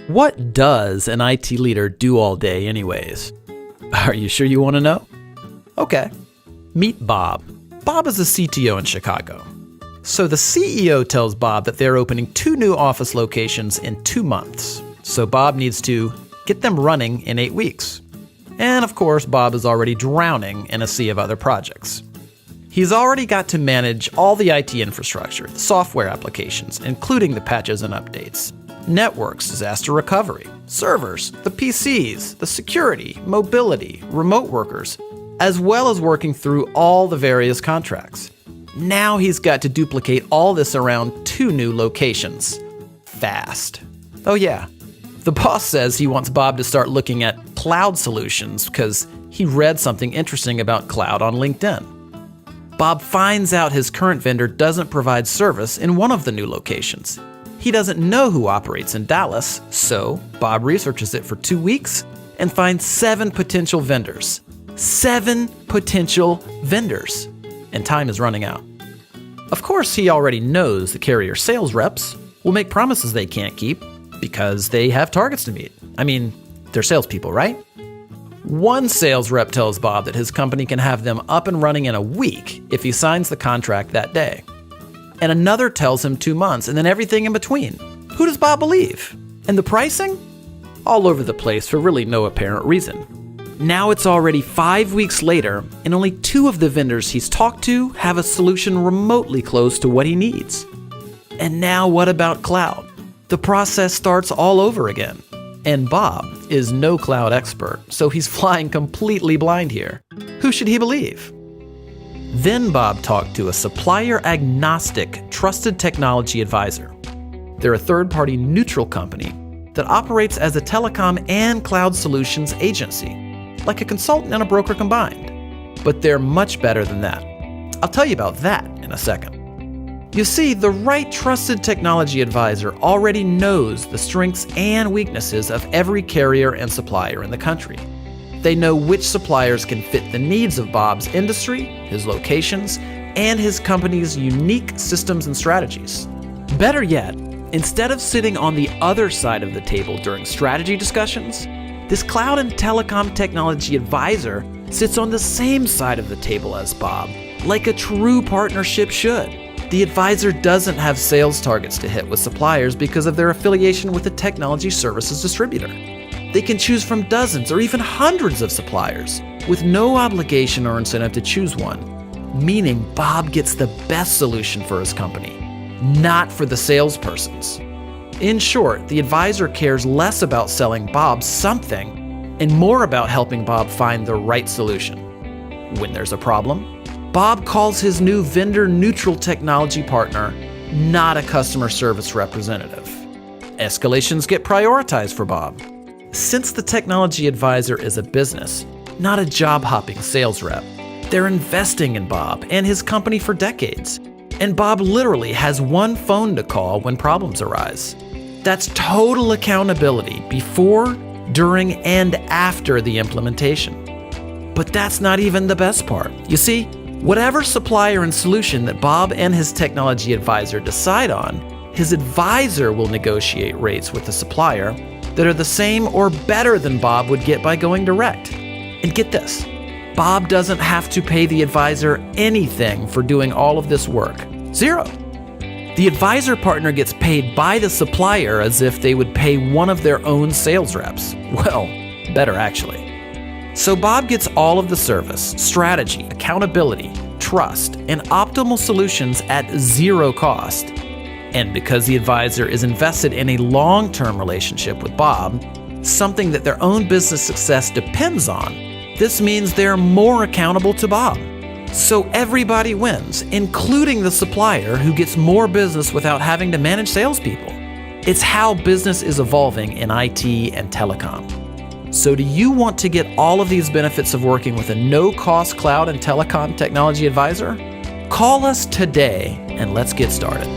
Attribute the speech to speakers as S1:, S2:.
S1: What does an IT leader do all day anyways? Are you sure you want to know? Okay. Meet Bob. Bob is a CTO in Chicago. So the CEO tells Bob that they're opening 2 new office locations in 2 months. So Bob needs to get them running in 8 weeks. And of course, Bob is already drowning in a sea of other projects. He's already got to manage all the IT infrastructure, the software applications, including the patches and updates, networks, disaster recovery, servers, the PCs, the security, mobility, remote workers, as well as working through all the various contracts. Now he's got to duplicate all this around 2 new locations. Fast. Oh yeah, the boss says he wants Bob to start looking at cloud solutions because he read something interesting about cloud on LinkedIn. Bob finds out his current vendor doesn't provide service in one of the new locations. He doesn't know who operates in Dallas, so Bob researches it for 2 weeks and finds 7 potential vendors. 7 potential vendors. And time is running out. Of course, he already knows the carrier sales reps will make promises they can't keep because they have targets to meet. I mean, they're salespeople, right? One sales rep tells Bob that his company can have them up and running in a week if he signs the contract that day. And another tells him 2 months, and then everything in between. Who does Bob believe? And the pricing? All over the place for really no apparent reason. Now it's already 5 weeks later, and only 2 of the vendors he's talked to have a solution remotely close to what he needs. And now what about cloud? The process starts all over again. And Bob is no cloud expert, so he's flying completely blind here. Who should he believe? Then Bob talked to a supplier-agnostic, trusted technology advisor. They're a third-party neutral company that operates as a telecom and cloud solutions agency, like a consultant and a broker combined. But they're much better than that. I'll tell you about that in a second. You see, the right trusted technology advisor already knows the strengths and weaknesses of every carrier and supplier in the country. They know which suppliers can fit the needs of Bob's industry, his locations, and his company's unique systems and strategies. Better yet, instead of sitting on the other side of the table during strategy discussions, this cloud and telecom technology advisor sits on the same side of the table as Bob, like a true partnership should. The advisor doesn't have sales targets to hit with suppliers because of their affiliation with a technology services distributor. They can choose from dozens or even hundreds of suppliers with no obligation or incentive to choose one, meaning Bob gets the best solution for his company, not for the salespersons. In short, the advisor cares less about selling Bob something and more about helping Bob find the right solution. When there's a problem, Bob calls his new vendor-neutral technology partner, not a customer service representative. Escalations get prioritized for Bob. Since the technology advisor is a business, not a job-hopping sales rep, they're investing in Bob and his company for decades. And Bob literally has one phone to call when problems arise. That's total accountability before, during, and after the implementation. But that's not even the best part. You see, whatever supplier and solution that Bob and his technology advisor decide on, his advisor will negotiate rates with the supplier that are the same or better than Bob would get by going direct. And get this, Bob doesn't have to pay the advisor anything for doing all of this work. 0. The advisor partner gets paid by the supplier as if they would pay one of their own sales reps. Well, better actually. So Bob gets all of the service, strategy, accountability, trust, and optimal solutions at 0 cost. And because the advisor is invested in a long-term relationship with Bob, something that their own business success depends on, this means they're more accountable to Bob. So everybody wins, including the supplier who gets more business without having to manage salespeople. It's how business is evolving in IT and telecom. So do you want to get all of these benefits of working with a no-cost cloud and telecom technology advisor? Call us today and let's get started.